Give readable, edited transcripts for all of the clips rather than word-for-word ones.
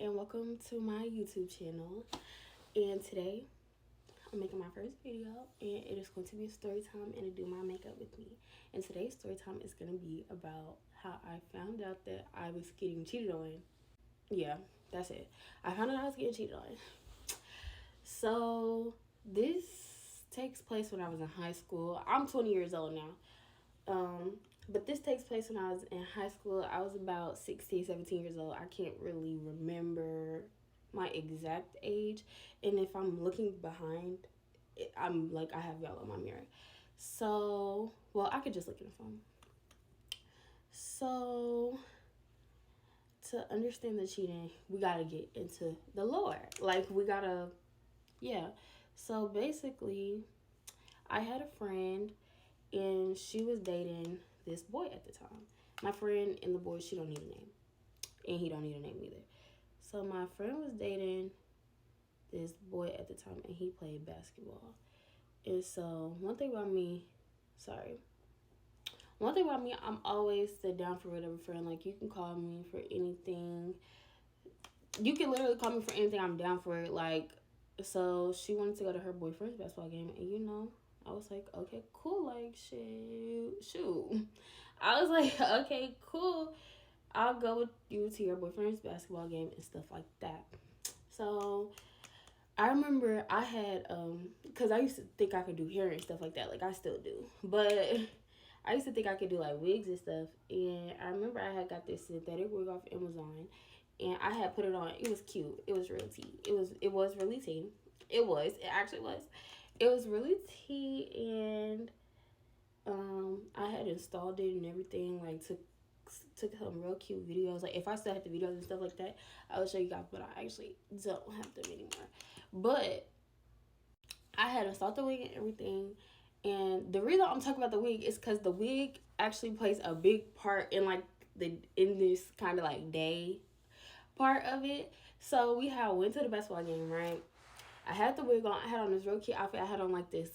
and welcome to my YouTube channel. And today I'm making my first video, and it is going to be a story time and to do my makeup with me. And today's story time is going to be about how I found out that I was getting cheated on. Yeah, that's it. I found out I was getting cheated on. So this takes place when I was in high school. I'm 20 years old now. But this takes place when I was in high school. I was about 16, 17 years old. I can't really remember my exact age. And if I'm looking behind, I'm like, I have y'all on my mirror. So, well, I could just look in the phone. So, to understand the cheating, we got to get into the lore. Like, we got to, yeah. So, basically, I had a friend and she was dating this boy at the time. My friend and the boy, she don't need a name, and he don't need a name either. So my friend was dating this boy at the time, and he played basketball. And so one thing about me, I'm always sit down for whatever friend. Like, you can call me for anything. You can literally call me for anything. I'm down for it. Like, so she wanted to go to her boyfriend's basketball game, and I was like, okay, cool. Like, shoot. I was like, okay, cool. I'll go with you to your boyfriend's basketball game and stuff like that. So I remember I had, because I used to think I could do hair and stuff like that. Like, I still do. But I used to think I could do, like, wigs and stuff. And I remember I had got this synthetic wig off Amazon. And I had put it on. It was cute. It was real tea. It was really tea. It actually was. It was really tea, and I had installed it and everything. Like, took some real cute videos. Like, if I still had the videos and stuff like that, I would show you guys, but I actually don't have them anymore. But I had installed the wig and everything. And the reason I'm talking about the wig is because the wig actually plays a big part in, like, in this kind of, like, day part of it. So we had went to the basketball game, right? I had the wig on. I had on this real cute outfit. I had on like this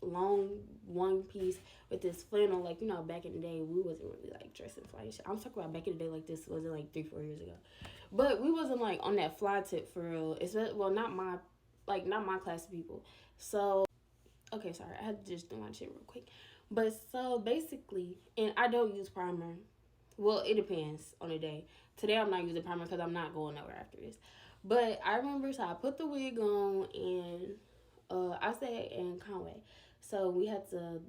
long one piece with this flannel. Like, back in the day, we wasn't really like dressing fly and shit. I'm talking about back in the day, like, this wasn't like 3-4 years ago. But we wasn't like on that fly tip for real. Well, not my class of people. So, okay, sorry, I had to just do my shit real quick. But so basically, and I don't use primer. Well, it depends on the day. Today I'm not using primer because I'm not going nowhere after this. But I remember, so I put the wig on, and I stayed in Conway. So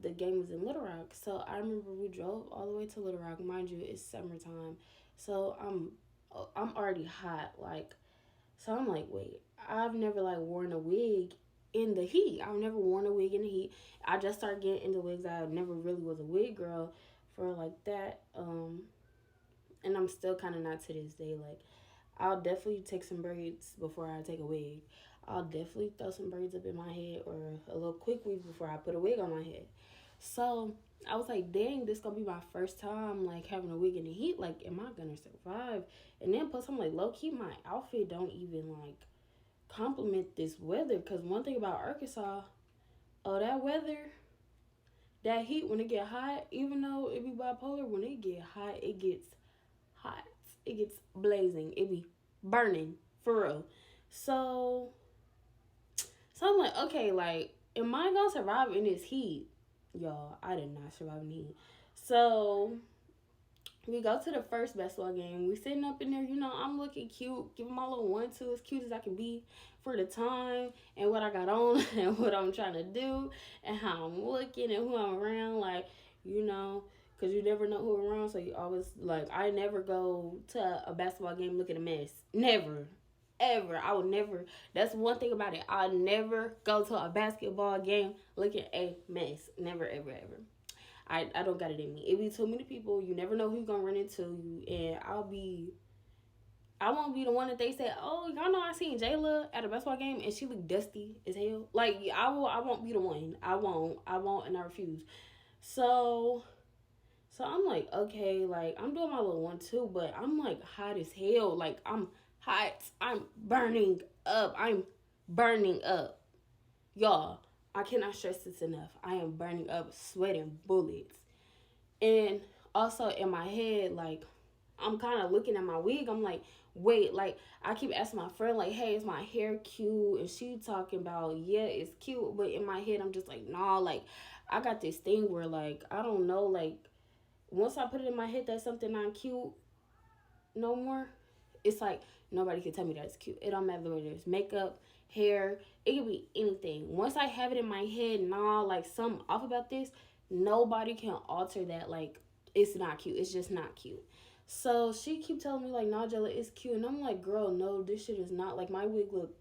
the game was in Little Rock. So I remember we drove all the way to Little Rock. Mind you, it's summertime. So I'm already hot. Like, so I'm like, wait, I've never like worn a wig in the heat. I've never worn a wig in the heat. I just started getting into wigs. I never really was a wig girl for like that. And I'm still kind of not to this day. Like, I'll definitely take some braids before I take a wig. I'll definitely throw some braids up in my head, or a little quick weave before I put a wig on my head. So I was like, dang, this gonna be my first time like having a wig in the heat. Like, am I gonna survive? And then plus I'm like, low key, my outfit don't even like complement this weather. Cause one thing about Arkansas, that weather, that heat, when it get hot, even though it be bipolar, when it get hot, it gets hot. It gets blazing. It be burning for real. So I'm like, okay, like, am I gonna survive in this heat? Y'all, I did not survive in the heat. So we go to the first basketball game. We sitting up in there, I'm looking cute, giving my little 1-2 as cute as I can be for the time and what I got on and what I'm trying to do and how I'm looking and who I'm around. Like, because you never know who around. So you always, like, I never go to a basketball game looking a mess. Never. Ever. I would never. That's one thing about it. I'll never go to a basketball game looking a mess. Never, ever, ever. I don't got it in me. It be too many people. You never know who you're going to run into. And I won't be the one that they say, oh, y'all know I seen Jayla at a basketball game and she looked dusty as hell. Like, I won't be the one. I won't, and I refuse. So I'm like, okay, like, I'm doing my little 1-2, but I'm like hot as hell. Like, I'm hot. I'm burning up. Y'all, I cannot stress this enough. I am burning up, sweating bullets. And also in my head, like, I'm kind of looking at my wig. I'm like, wait, like, I keep asking my friend, like, hey, is my hair cute? And she talking about, yeah, it's cute. But in my head, I'm just like, nah, like, I got this thing where, like, I don't know, like, once I put it in my head that something not cute no more, it's like, nobody can tell me that it's cute. It don't matter whether it's makeup, hair, it could be anything. Once I have it in my head, nah, like, something off about this, nobody can alter that, like, it's not cute. It's just not cute. So she keep telling me like, nah, Jella, it's cute. And I'm like, girl, no, this shit is not. Like, my wig look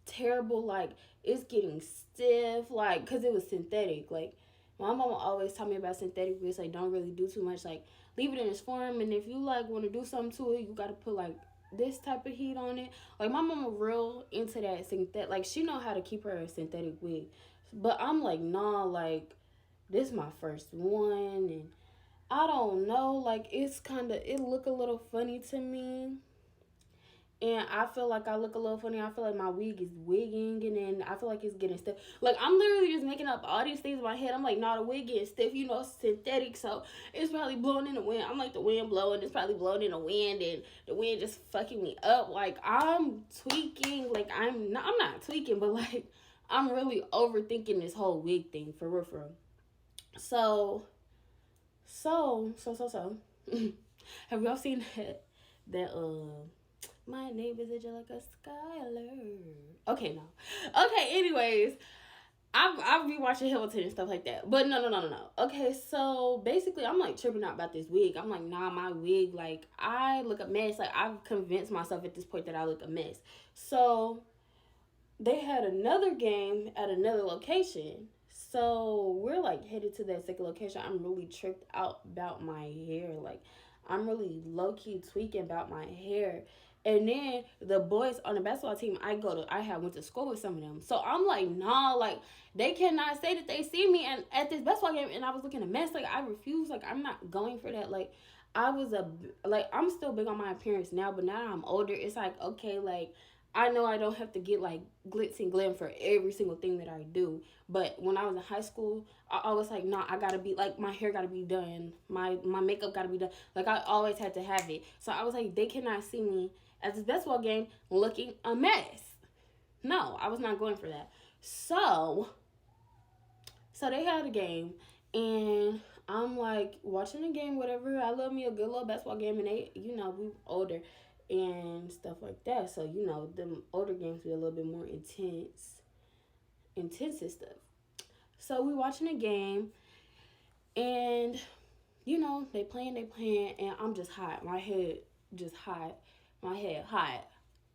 terrible. Like, it's getting stiff. Like, because it was synthetic. Like, my mama always taught me about synthetic wigs. Like, don't really do too much. Like, leave it in its form. And if you, like, want to do something to it, you got to put, like, this type of heat on it. Like, my mama real into that synthetic. Like, she know how to keep her synthetic wig. But I'm like, nah, like, this is my first one. And I don't know, like, it's kind of, it look a little funny to me. And I feel like I look a little funny. I feel like my wig is wigging, and then I feel like it's getting stiff. Like, I'm literally just making up all these things in my head. I'm like, nah, the wig getting stiff, you know, synthetic, so it's probably blowing in the wind. I'm like, the wind blowing, it's probably blowing in the wind, and the wind just fucking me up. Like, I'm tweaking. Like, I'm not tweaking, but, like, I'm really overthinking this whole wig thing, for real, for real. So have y'all seen that my neighbor is Angelica Skyler? Okay, no. Okay, anyways, I'll be watching Hamilton and stuff like that. But no. Okay, so basically I'm like tripping out about this wig. I'm like, nah, my wig, like, I look a mess. Like, I've convinced myself at this point that I look a mess. So they had another game at another location. So we're like headed to that second location. I'm really tripped out about my hair. Like, I'm really low key tweaking about my hair. And then the boys on the basketball team I had went to school with some of them. So I'm like, nah, like, they cannot say that they see me and at this basketball game and I was looking a mess. Like, I refuse. Like, I'm not going for that. Like, I'm still big on my appearance now, but now that I'm older, it's like, okay, like, I know I don't have to get like glitz and glam for every single thing that I do. But when I was in high school, I was like, nah, I gotta be like, my hair gotta be done. My makeup gotta be done. Like, I always had to have it. So I was like, they cannot see me at this basketball game looking a mess. No, I was not going for that. So they had a game and I'm like watching the game, whatever. I love me a good little basketball game, and they, you know, we older and stuff like that. So, you know, them older games be a little bit more intense and stuff. So we watching a game, and, you know, they playing, and I'm just hot. My head just hot. My head hot.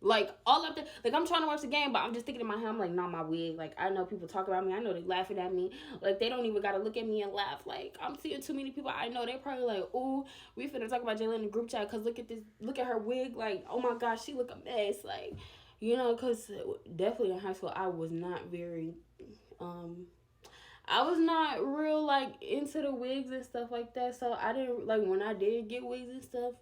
Like, all up there. Like, I'm trying to watch the game, but I'm just thinking in my head, I'm like, nah, my wig. Like, I know people talk about me. I know they laughing at me. Like, they don't even got to look at me and laugh. Like, I'm seeing too many people I know. They probably like, ooh, we finna talk about Jalen in the group chat because look at her wig. Like, oh my gosh, she look a mess. Like, you know, because definitely in high school, I was not real, like, into the wigs and stuff like that. So I didn't, like, when I did get wigs and stuff,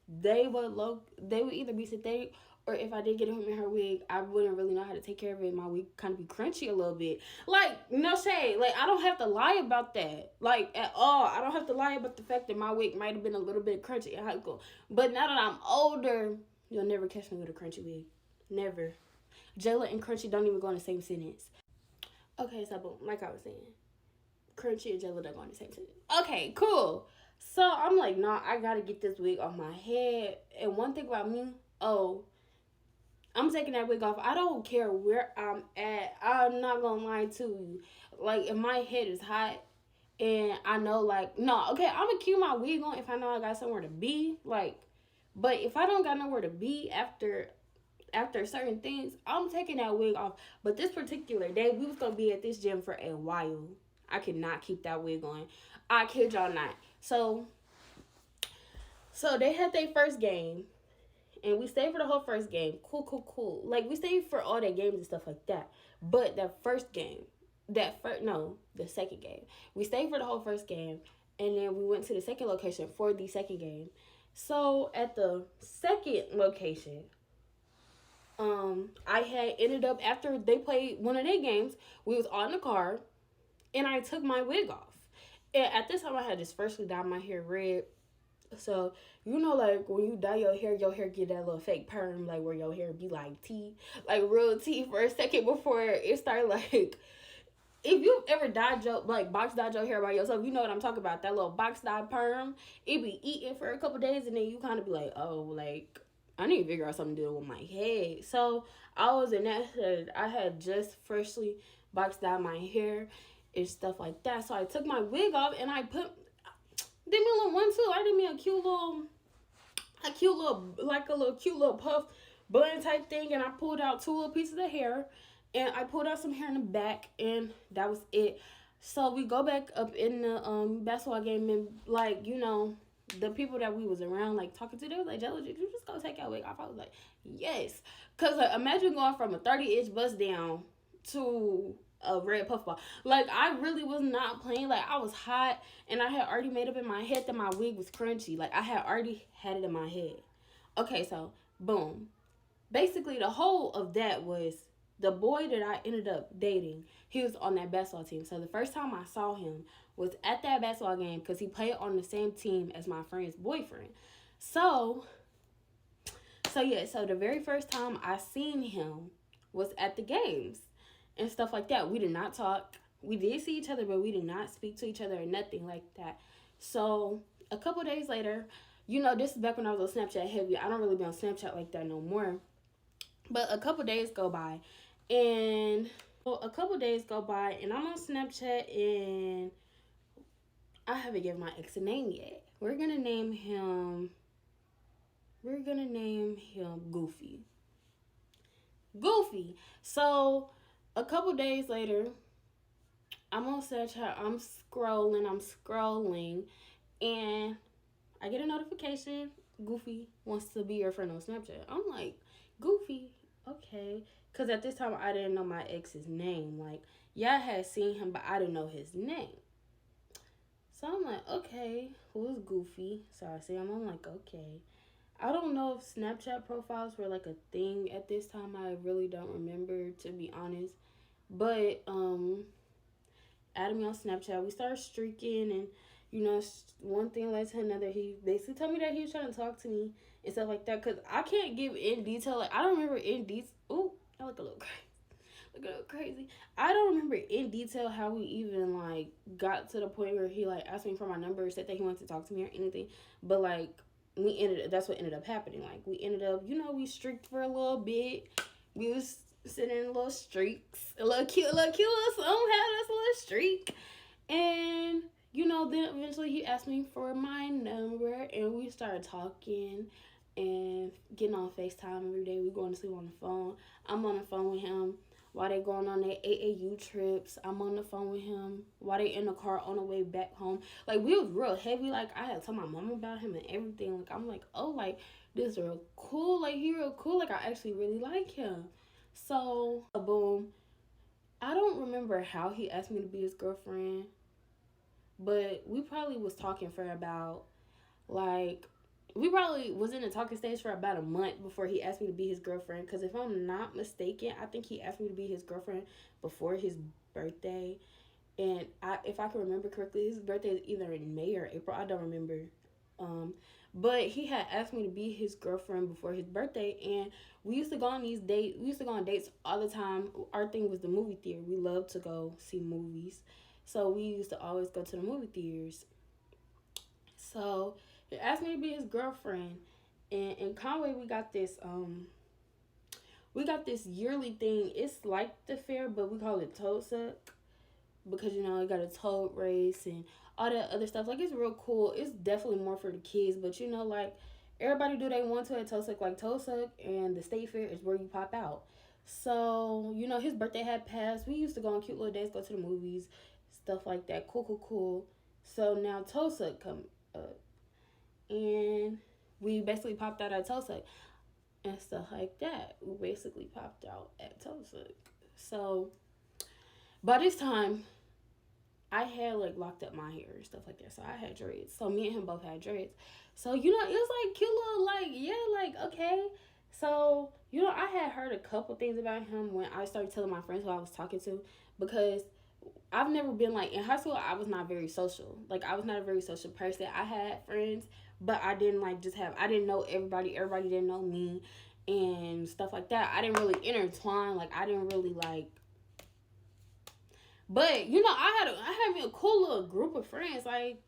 they would either be synthetic, or if I did get him in her wig, I wouldn't really know how to take care of it. My wig kind of be crunchy a little bit. Like, no shade. Like, I don't have to lie about that. Like, at all. I don't have to lie about the fact that my wig might have been a little bit crunchy in high school. But now that I'm older, you'll never catch me with a crunchy wig. Never. Jayla and crunchy don't even go in the same sentence. Okay, so boom, like I was saying, crunchy and Jayla don't go in the same sentence. Okay, cool. So I'm like, nah, I gotta get this wig off my head. And one thing about me, I'm taking that wig off. I don't care where I'm at. I'm not gonna lie to you. Like, if my head is hot and I know, like, no, okay, I'm gonna keep my wig on if I know I got somewhere to be. Like, but if I don't got nowhere to be after certain things, I'm taking that wig off. But this particular day, we was gonna be at this gym for a while. I could not keep that wig on. I kid y'all not. So they had their first game. And we stayed for the whole first game. Cool. Like, we stayed for all their games and stuff like that. But the second game. We stayed for the whole first game. And then we went to the second location for the second game. So, at the second location, I had ended up, after they played one of their games, we was all in the car. And I took my wig off. And at this time, I had just freshly dyed my hair red. So, like when you dye your hair get that little fake perm, like where your hair be like tea, like real tea for a second before it start like. If you've ever dyed your box dyed your hair by yourself, you know what I'm talking about. That little box dye perm, it be eating for a couple days, and then you kind of be like, oh, like I need to figure out something to do with my head. So I was in that head. I had just freshly box dyed my hair and stuff like that. So I took my wig off and I did me a little one too. I did me a cute little puff bun type thing, and I pulled out two little pieces of hair, and I pulled out some hair in the back, and that was it. So we go back up in the basketball game, and the people that we was around like talking to, they was like, "Jello, did you just go take your wig off?" I was like, "Yes," cause imagine going from a 30-inch bust down to a red puffball. Like I really was not playing. Like I was hot, and I had already made up in my head that my wig was crunchy. Like I had already had it in my head. Okay, so boom. Basically, the whole of that was the boy that I ended up dating. He was on that basketball team. So the first time I saw him was at that basketball game because he played on the same team as my friend's boyfriend. So, so the very first time I seen him was at the games and stuff like that. We did not talk. We did see each other, but we did not speak to each other or nothing like that. So a couple days later, this is back when I was on Snapchat heavy. I don't really be on Snapchat like that no more. But a couple days go by, and I'm on Snapchat, and I haven't given my ex a name yet. We're gonna name him Goofy. Goofy. So a couple days later, I'm on Snapchat. I'm scrolling, and I get a notification. Goofy wants to be your friend on Snapchat. I'm like, Goofy, okay. Because at this time, I didn't know my ex's name. Like, yeah, I had seen him, but I didn't know his name. So I'm like, okay, who's Goofy? So I see him. I'm like, okay. I don't know if Snapchat profiles were like a thing at this time. I really don't remember, to be honest. But added me on Snapchat. We started streaking, and one thing led to another. He basically told me that he was trying to talk to me and stuff like that. Cause I can't give in detail. Like I don't remember in detail. Ooh, I look a little crazy. I don't remember in detail how we even like got to the point where he like asked me for my number, said that he wanted to talk to me or anything. But like that's what ended up happening. Like we ended up, we streaked for a little bit. We was sitting in little streaks, a little cute little song had us a little streak, and then eventually he asked me for my number, and we started talking and getting on FaceTime every day. We going to sleep on the phone. I'm on the phone with him while they going on their AAU trips. I'm on the phone with him while they in the car on the way back home. Like we was real heavy. Like I had told my mom about him and everything. Like I'm like, oh, like this real cool. Like he real cool. Like I actually really like him. So boom. I don't remember how he asked me to be his girlfriend, but we probably was talking for about like we probably was in the talking stage for about a month before he asked me to be his girlfriend. Because if I'm not mistaken, I think he asked me to be his girlfriend before his birthday. And if I can remember correctly, his birthday is either in May or April. I don't remember. But he had asked me to be his girlfriend before his birthday, and we used to go on these dates. We used to go on dates all the time. Our thing was the movie theater. We loved to go see movies, so we used to always go to the movie theaters. So he asked me to be his girlfriend, and in Conway we got this yearly thing. It's like the fair, but we call it toad suck because it got a toad race and all that other stuff. Like it's real cool. It's definitely more for the kids, but like everybody do they want to at toad suck. Like toad suck and the state fair is where you pop out. So his birthday had passed. We used to go on cute little days, go to the movies, stuff like that. Cool. So now toad suck come up, and we basically popped out at toad suck and stuff like that. We basically popped out at toad suck. So by this time, I had like locked up my hair and stuff like that. So I had dreads. So me and him both had dreads. So it was like cute little okay. So I had heard a couple things about him when I started telling my friends who I was talking to, because I've never been like in high school. I was not very social. Like I was not a very social person. I had friends, but I didn't like just have. I didn't know everybody. Everybody didn't know me, and stuff like that. I didn't really intertwine. Like I didn't really like. But you know, I had me a cool little group of friends. Like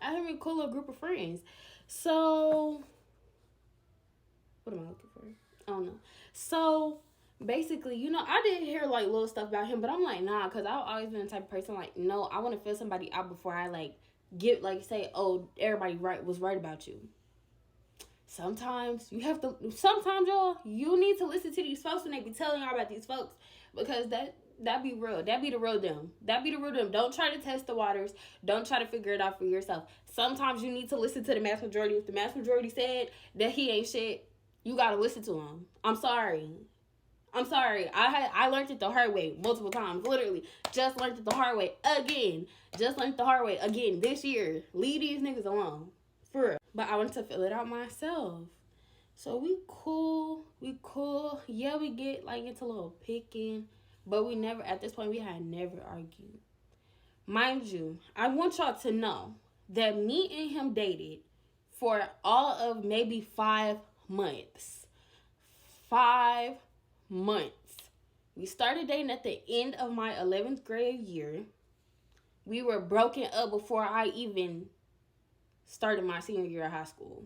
I had me a cool little group of friends. So what am I looking for? I don't know. So basically, you know, I did hear like little stuff about him, but I'm like, nah, because I've always been the type of person like, no, I want to feel somebody out before I like get like say, oh, everybody was right about you. Sometimes you have to. Sometimes y'all, you need to listen to these folks when they be telling y'all about these folks, because that be real. That be the real them. That be the real them. Don't try to test the waters. Don't try to figure it out for yourself. Sometimes you need to listen to the mass majority. If the mass majority said that he ain't shit, you gotta listen to him. I'm sorry. I learned it the hard way multiple times. Literally, just learned it the hard way again. Just learned the hard way again this year. Leave these niggas alone, for real. But I wanted to fill it out myself. So we cool. Yeah, we get like into a little picking, but we never. At this point, we had never argued. Mind you, I want y'all to know that me and him dated for all of maybe 5 months. 5 months. We started dating at the end of my 11th grade year. We were broken up before I even started my senior year of high school.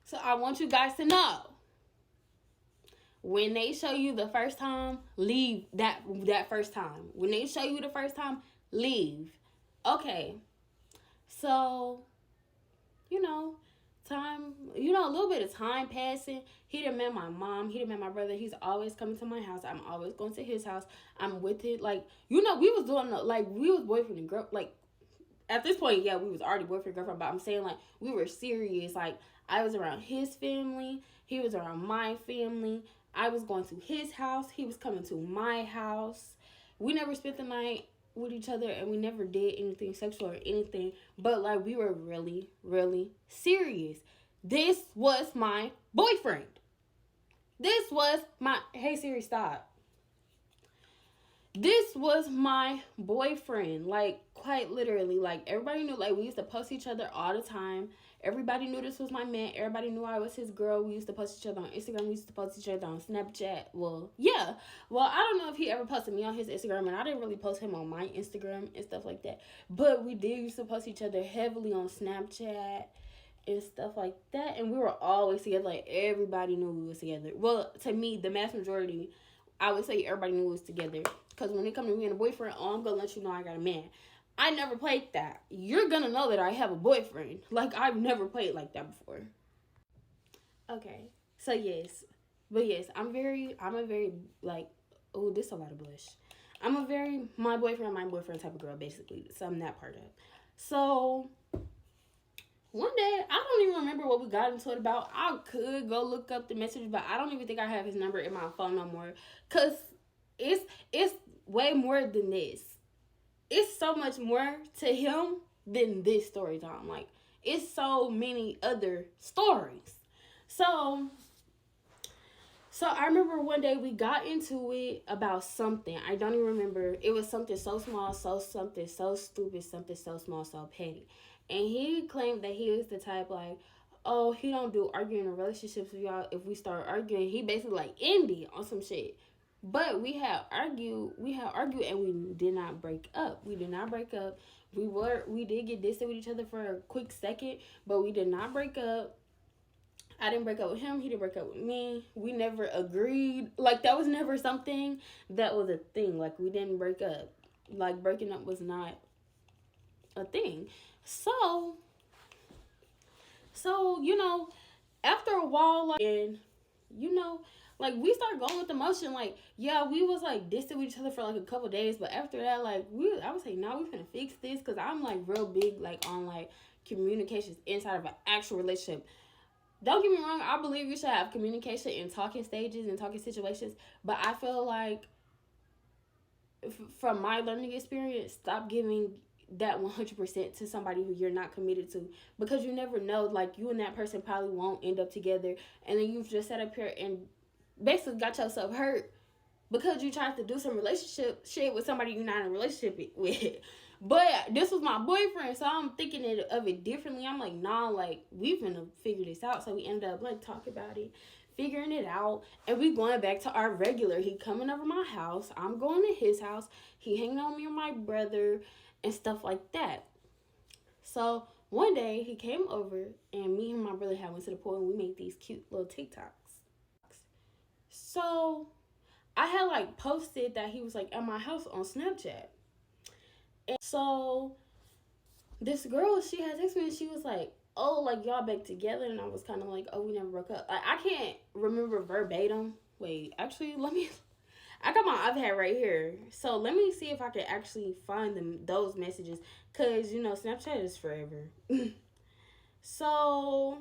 So I want you guys to know, when they show you the first time, leave that first time. When they show you the first time, leave. Okay. So, you know, a little bit of time passing. He done met my mom. He done met my brother. He's always coming to my house. I'm always going to his house. I'm with it. Like, you know, we was doing, like, we was boyfriend and girl. Like, at this point, yeah, we was already boyfriend and girlfriend. But I'm saying, like, we were serious. Like, I was around his family. He was around my family. I was going to his house. He was coming to my house. We never spent the night with each other, and we never did anything sexual or anything, but like we were really, really serious. This was my boyfriend. This was my, hey Siri, stop. This was my boyfriend, like quite literally. Like everybody knew, like we used to post each other all the time. Everybody knew this was my man. Everybody knew I was his girl. We used to post each other on Instagram. We used to post each other on Snapchat. Well, yeah. Well, I don't know if he ever posted me on his Instagram, and I didn't really post him on my Instagram and stuff like that. But we did used to post each other heavily on Snapchat and stuff like that. And we were always together. Like, everybody knew we was together. Well, to me, the mass majority, I would say everybody knew we was together. Because when it comes to me and a boyfriend, oh, I'm going to let you know I got a man. I never played that. You're going to know that I have a boyfriend. Like, I've never played like that before. Okay. So, yes. But, yes, I'm a very, like, oh, this is a lot of blush. I'm a very, my boyfriend type of girl, basically. So, I'm that part of it. So, one day, I don't even remember what we got into it about. I could go look up the message, but I don't even think I have his number in my phone no more. Because it's way more than this. It's so much more to him than this story time. Like, it's so many other stories. So I remember one day we got into it about something. I don't even remember. It was something so small, something so stupid, something so small, so petty. And he claimed that he was the type like, oh, he don't do arguing in relationships with y'all. If we start arguing, he basically like ended on some shit. But we had argued, and we did not break up. We did not break up. We did get distant with each other for a quick second, but we did not break up. I didn't break up with him. He didn't break up with me. We never agreed. Like, that was never something that was a thing. Like, we didn't break up. Like, breaking up was not a thing. So, you know, after a while, like, and, you know, like, we started going with the motion. Like, yeah, we was, like, distant with each other for, like, a couple days. But after that, like, I would say, no, we finna fix this. Because I'm, like, real big, like, on, like, communications inside of an actual relationship. Don't get me wrong. I believe you should have communication in talking stages and talking situations. But I feel like, from my learning experience, stop giving that 100% to somebody who you're not committed to, because you never know, like, you and that person probably won't end up together, and then you've just sat up here and basically got yourself hurt because you tried to do some relationship shit with somebody you're not in a relationship with. But this was my boyfriend, so I'm thinking of it differently. I'm like, nah, like, we finna figure this out. So we ended up, like, talking about it, figuring it out, and we going back to our regular. He coming over my house. I'm going to his house. He hanging on me and my brother and stuff like that. So one day he came over, and me and my brother had went to the pool, and we made these cute little TikToks. So I had, like, posted that he was, like, at my house on Snapchat. And so this girl, she had texted me, and she was like, oh, like, y'all back together? And I was kind of like, oh, we never broke up. Like, I can't remember verbatim. Wait, actually, I got my iPad right here. So let me see if I can actually find those messages. Because, you know, Snapchat is forever. So,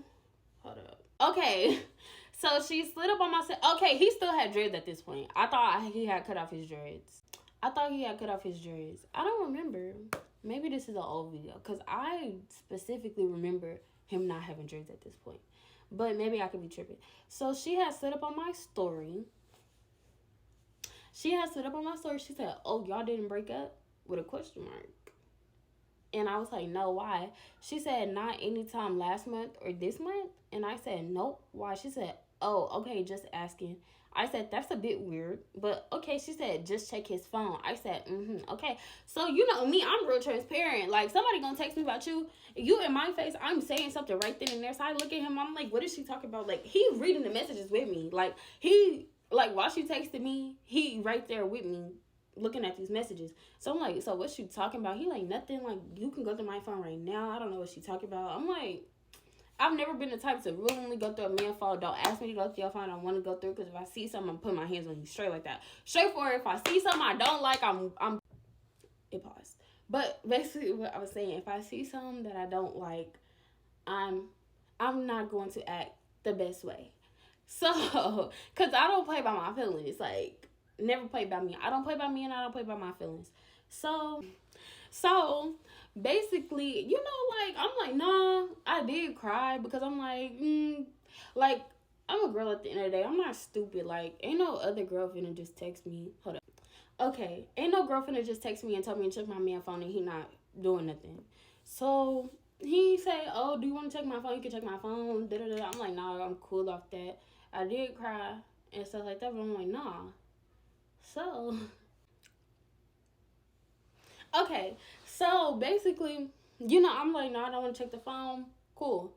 hold up. Okay. So she slid up on my set. Okay, he still had dreads at this point. I thought he had cut off his dreads. I don't remember. Maybe this is an old video. Because I specifically remember him not having dreads at this point. But maybe I could be tripping. So she had slid up on my story. She said, oh, y'all didn't break up? With a question mark. And I was like, no, why? She said, not anytime last month or this month. And I said, nope. Why? She said, oh, okay, just asking. I said, that's a bit weird. But, okay, she said, just check his phone. I said, okay. So, you know me, I'm real transparent. Like, somebody gonna text me about you. You in my face, I'm saying something right then and there. So, I look at him, I'm like, what is she talking about? Like, he reading the messages with me. Like, while she texted me, he right there with me looking at these messages. So I'm like, so what's she talking about? He like, nothing. Like, you can go through my phone right now. I don't know what she talking about. I'm like, I've never been the type to willingly go through a man's phone. Don't ask me to go through your phone. I want to go through, because if I see something, I'm putting my hands on you straight like that. Straight forward. If I see something I don't like, I'm it paused. But basically what I was saying, if I see something that I don't like, I'm not going to act the best way. So, because I don't play by my feelings. Like, never play by me. I don't play by me, and I don't play by my feelings. So basically, you know, like, I'm like, nah, I did cry, because I'm like, I'm a girl at the end of the day. I'm not stupid. Like, ain't no other girl finna just text me. Hold up. Okay, ain't no girl finna just text me and tell me to check my man phone, and he not doing nothing. So he said, oh, do you want to check my phone? You can check my phone. Da-da-da. I'm like, nah, I'm cool off that. I did cry and stuff like that, but I'm like, nah. So, okay. So, basically, you know, I'm like, nah, I don't want to check the phone. Cool.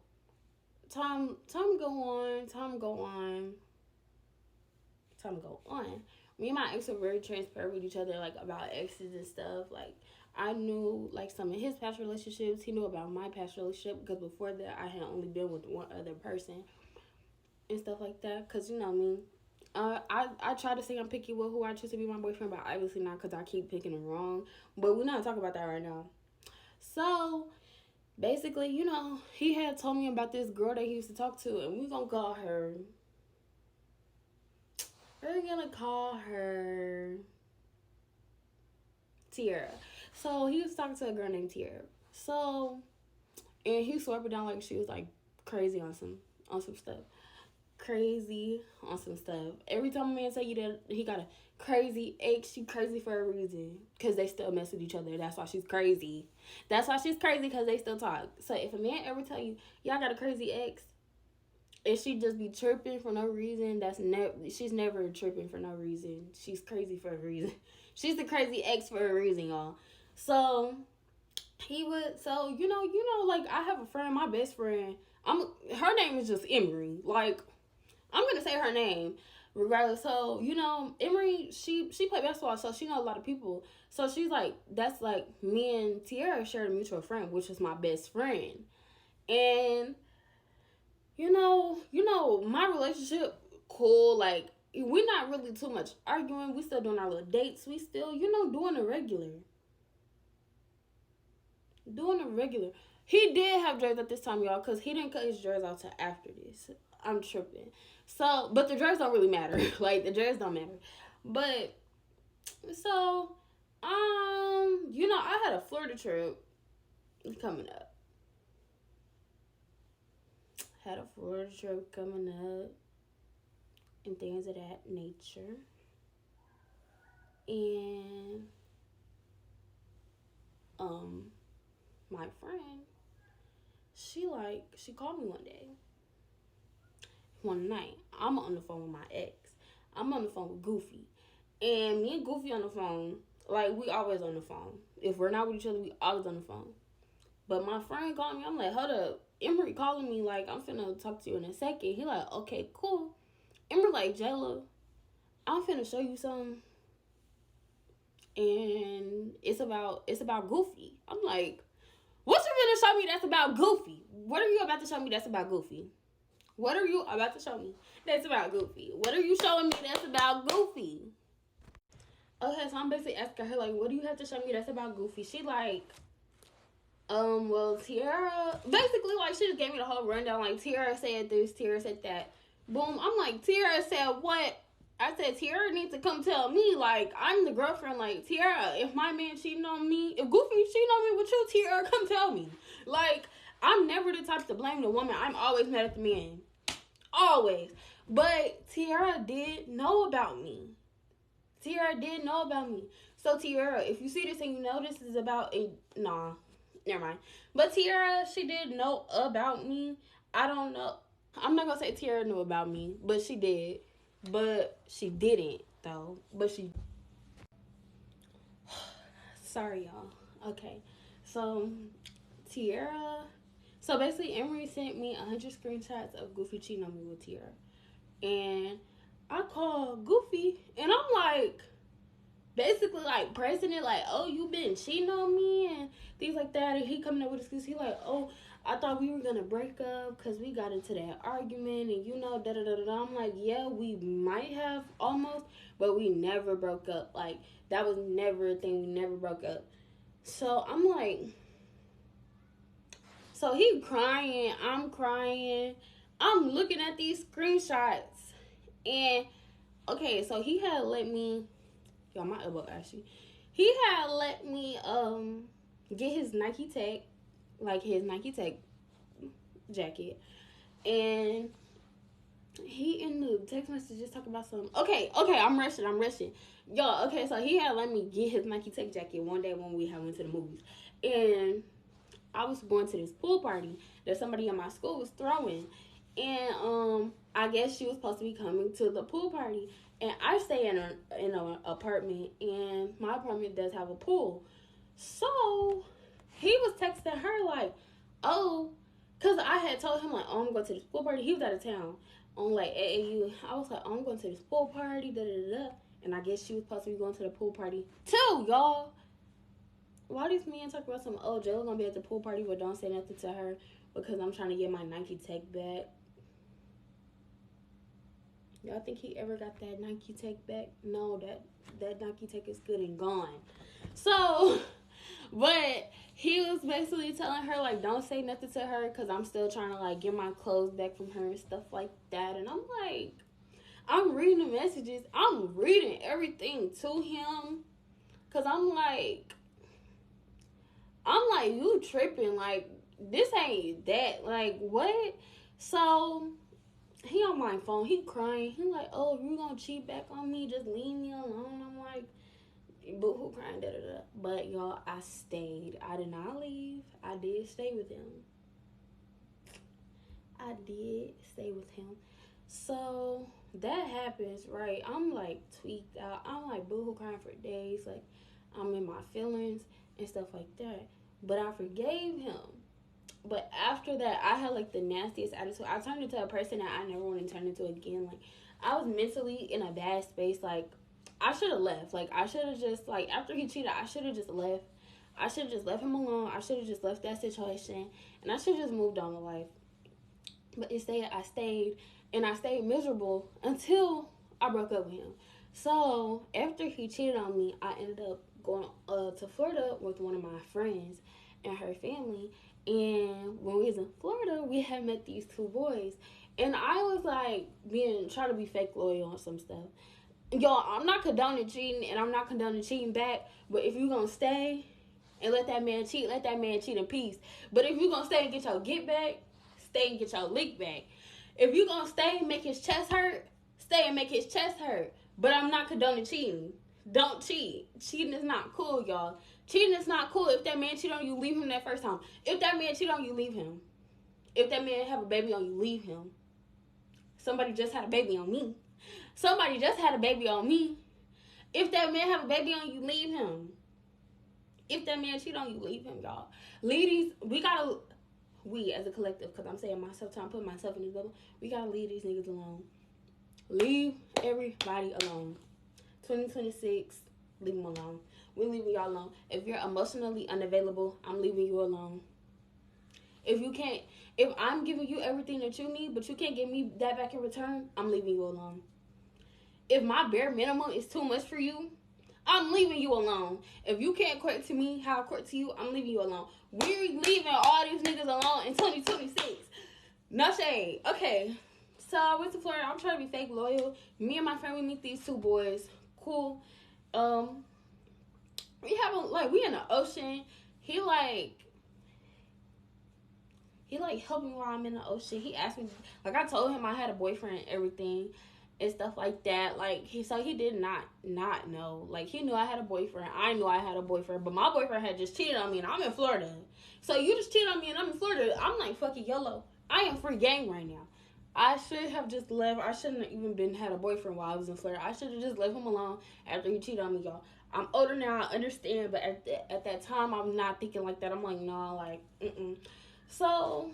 Time go on. Me and my ex were very transparent with each other, like, about exes and stuff. Like, I knew, like, some of his past relationships. He knew about my past relationship, because before that, I had only been with one other person and stuff like that. Because, you know me, I try to say I'm picky with who I choose to be my boyfriend, but obviously not, because I keep picking them wrong. But we're not talking about that right now. So, basically, you know, he had told me about this girl that he used to talk to, and we're going to call her... We're going to call her Tiara. So, he was talking to a girl named Tiara. So, and he swore up and down like she was, like, crazy on some stuff. Every time a man say you that he got a crazy ex, she crazy for a reason, because they still mess with each other. That's why she's crazy, because they still talk. So if a man ever tell you y'all got a crazy ex, and she just be tripping for no reason, she's never tripping for no reason. She's crazy for a reason. She's the crazy ex for a reason, y'all. So you know, like, I have a friend, my best friend, her name is just Emery. Like, I'm going to say her name regardless. So, you know, Emery, she played basketball, so she know a lot of people. So she's like, that's like, me and Tiara shared a mutual friend, which is my best friend. And, you know, my relationship, cool. Like, we're not really too much arguing. We still doing our little dates. We still, you know, doing a regular. He did have dreads at this time, y'all, because he didn't cut his dreads out till after this. I'm tripping. So, but the dreads don't really matter. Like, the dreads don't matter. But, so, you know, I had a Florida trip coming up. And things of that nature. And my friend, she called me one night. I'm on the phone with my ex. I'm on the phone with Goofy. And me and Goofy on the phone, like, we always on the phone. If we're not with each other, we always on the phone. But my friend called me. I'm like, hold up. Emery calling me, like, I'm finna talk to you in a second. He like, okay, cool. Emery like, Jayla, I'm finna show you something. And it's about Goofy. I'm like, what you finna show me that's about Goofy? What are you about to show me that's about Goofy? What are you about to show me that's about Goofy? What are you showing me that's about Goofy? Okay, so I'm basically asking her, like, what do you have to show me that's about Goofy? She like, well, Tiara, basically, like, she just gave me the whole rundown. Like, Tiara said this, Tiara said that. Boom. I'm like, Tiara said what? I said, Tiara needs to come tell me, like, I'm the girlfriend. Like, Tiara, if my man cheating on me, if Goofy cheating on me with you, Tiara, come tell me. Like, I'm never the type to blame the woman. I'm always mad at the man. Always. But Tiara did know about me. Tiara did know about me. So, Tiara, if you see this and you know this is about a... Nah. Never mind. But Tiara, she did know about me. I don't know. I'm not going to say Tiara knew about me, but she did. But she didn't, though. But she... Sorry, y'all. Okay. So, Tiara... So, basically, Emery sent me 100 screenshots of Goofy cheating on me with Tiara. And I called Goofy, and I'm like... Basically, like, pressing it, like, oh, you been cheating on me, and things like that. And he coming up with excuse. He like, oh, I thought we were going to break up because we got into that argument, and, you know, da-da-da-da-da. I'm like, yeah, we might have almost, but we never broke up. Like, that was never a thing. We never broke up. So, I'm like, so he crying. I'm crying. I'm looking at these screenshots. And, okay, so he had let me... Y'all, my elbow actually. He had let me get his Nike Tech, like his Nike Tech jacket, and he in the text messages talking about something. Okay, I'm rushing. Y'all, okay, so he had let me get his Nike Tech jacket one day when we had went to the movies, and I was going to this pool party that somebody in my school was throwing, and I guess she was supposed to be coming to the pool party. And I stay in an apartment, and my apartment does have a pool. So, he was texting her like, oh, because I had told him, like, oh, I'm going to this pool party. He was out of town on, like, AAU. I was like, oh, I'm going to this pool party, da-da-da-da. And I guess she was supposed to be going to the pool party, too, y'all. Why these men talk about some, oh, Jayla's going to be at the pool party, but don't say nothing to her because I'm trying to get my Nike Tech back. Y'all think he ever got that Nike Tech back? No, that Nike Tech is good and gone. So, but he was basically telling her, like, don't say nothing to her because I'm still trying to, like, get my clothes back from her and stuff like that. And I'm like, I'm reading the messages. I'm reading everything to him because I'm like, you tripping. Like, this ain't that. Like, what? So... He on my phone. He crying. He like, oh, if you gonna cheat back on me, just leave me alone. I'm like, boo-hoo crying, da-da-da. But, y'all, I stayed. I did not leave. I did stay with him. So, that happens, right? I'm, like, tweaked out. I'm, like, boo-hoo crying for days. Like, I'm in my feelings and stuff like that. But I forgave him. But after that, I had, like, the nastiest attitude. I turned into a person that I never want to turn into again. Like, I was mentally in a bad space. Like, I should have left. Like, I should have just, like, after he cheated, I should have just left. I should have just left him alone. I should have just left that situation. And I should have just moved on with life. But instead, I stayed. And I stayed miserable until I broke up with him. So, after he cheated on me, I ended up going to Florida with one of my friends and her family. And when we was in Florida, we had met these two boys. And I was like trying to be fake loyal on some stuff. Y'all, I'm not condoning cheating and I'm not condoning cheating back. But if you're going to stay and let that man cheat in peace. But if you're going to stay and get your get back, stay and get your lick back. If you're going to stay and make his chest hurt, stay and make his chest hurt. But I'm not condoning cheating. Don't cheat. Cheating is not cool, y'all. Cheating is not cool. If that man cheat on you, leave him that first time. If that man cheat on you, leave him. If that man have a baby on you, leave him. Somebody just had a baby on me. Somebody just had a baby on me. If that man have a baby on you, leave him. If that man cheat on you, leave him, y'all. Ladies, we as a collective, because I'm saying myself, trying to put myself in this bubble, we gotta leave these niggas alone. Leave everybody alone. 2026, leave them alone. We're leaving y'all alone. If you're emotionally unavailable, I'm leaving you alone. If I'm giving you everything that you need, but you can't give me that back in return, I'm leaving you alone. If my bare minimum is too much for you, I'm leaving you alone. If you can't court to me how I court to you, I'm leaving you alone. We're leaving all these niggas alone in 2026. No shade. Okay. So I went to Florida. I'm trying to be fake loyal. Me and my friend, we meet these two boys. Cool. We in the ocean. He helped me while I'm in the ocean. He asked me, like, I told him I had a boyfriend and everything and stuff like that. Like, he did not know. Like, he knew I had a boyfriend. I knew I had a boyfriend, but my boyfriend had just cheated on me and I'm in Florida. So you just cheated on me and I'm in Florida. I'm like, fucking YOLO. I am free game right now. I should have just left. I shouldn't have even had a boyfriend while I was in Florida. I should have just left him alone after he cheated on me, y'all. I'm older now, I understand, but at that time, I'm not thinking like that. I'm like, no, like, So,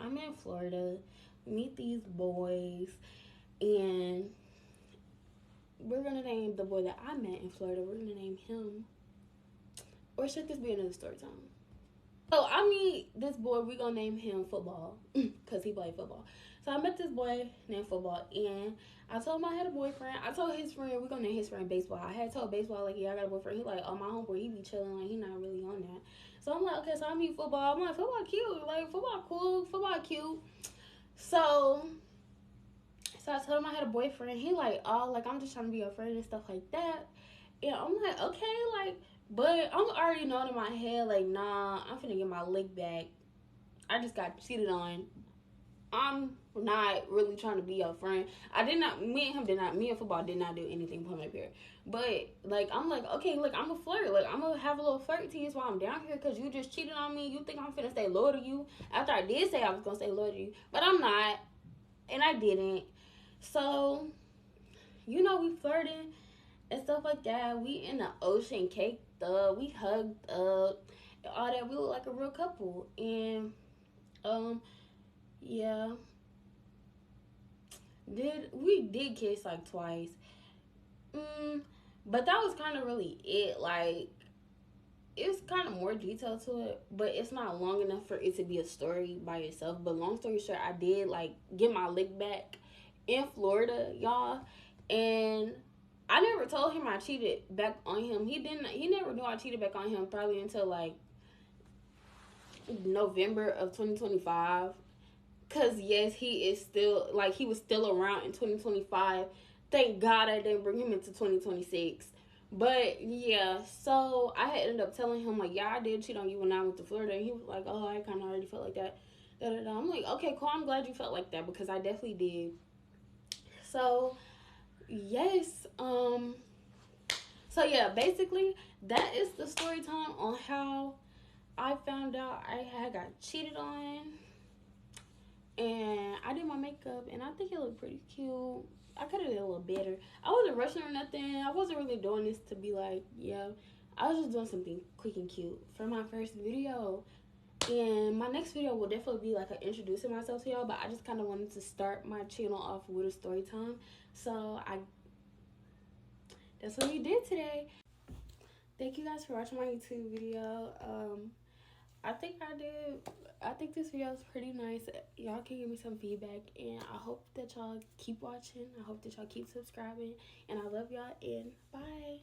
I'm in Florida, meet these boys, and we're going to name the boy that I met in Florida, we're going to name him, or should this be another story time? So, I meet this boy, we're going to name him Football, because he played football. So, I met this boy named Football, and I told him I had a boyfriend. I told his friend, we're going to name his friend Baseball. I had told Baseball, like, yeah, I got a boyfriend. He like, oh, my homeboy, he be chilling, like, he not really on that. So, I'm like, okay, so I meet Football. I'm like, Football cute. Like, Football cool. Football cute. So I told him I had a boyfriend. He like, oh, like, I'm just trying to be your friend and stuff like that. And I'm like, okay, like, but I'm already knowing in my head, like, nah, I'm finna get my lick back. I just got cheated on. I'm not really trying to be your friend. Me and Football did not do anything point my period. But, like, I'm like, okay, like, I'm a flirt. Like, I'm gonna have a little flirt tease while I'm down here because you just cheated on me. You think I'm finna stay loyal to you after I did say I was gonna stay loyal to you. But I'm not. And I didn't. So, we flirting and stuff like that. We in the ocean, caked up. We hugged up. And all that. We look like a real couple. And, yeah. We did kiss like twice. But that was kind of really it. Like, it's kind of more detail to it, but it's not long enough for it to be a story by itself. But long story short, I did like get my lick back in Florida, y'all. And I never told him I cheated back on him. He never knew I cheated back on him probably until like November of 2025. Cause yes, he was still around in 2025. Thank God I didn't bring him into 2026. But yeah, so I had ended up telling him like, yeah, I did cheat on you when I went to Florida, and he was like, oh, I kind of already felt like that. I'm like, okay, cool. I'm glad you felt like that because I definitely did. So yes, so yeah, basically that is the story time on how I found out I had got cheated on. And I did my makeup, and I think it looked pretty cute. I could have did a little better. I wasn't rushing or nothing. I wasn't really doing this to be like, yeah. I was just doing something quick and cute for my first video. And my next video will definitely be like introducing myself to y'all, but I just kind of wanted to start my channel off with a story time. So that's what we did today. Thank you guys for watching my YouTube video. I think this video is pretty nice. Y'all can give me some feedback, and I hope that y'all keep watching. I hope that y'all keep subscribing, and I love y'all, and bye.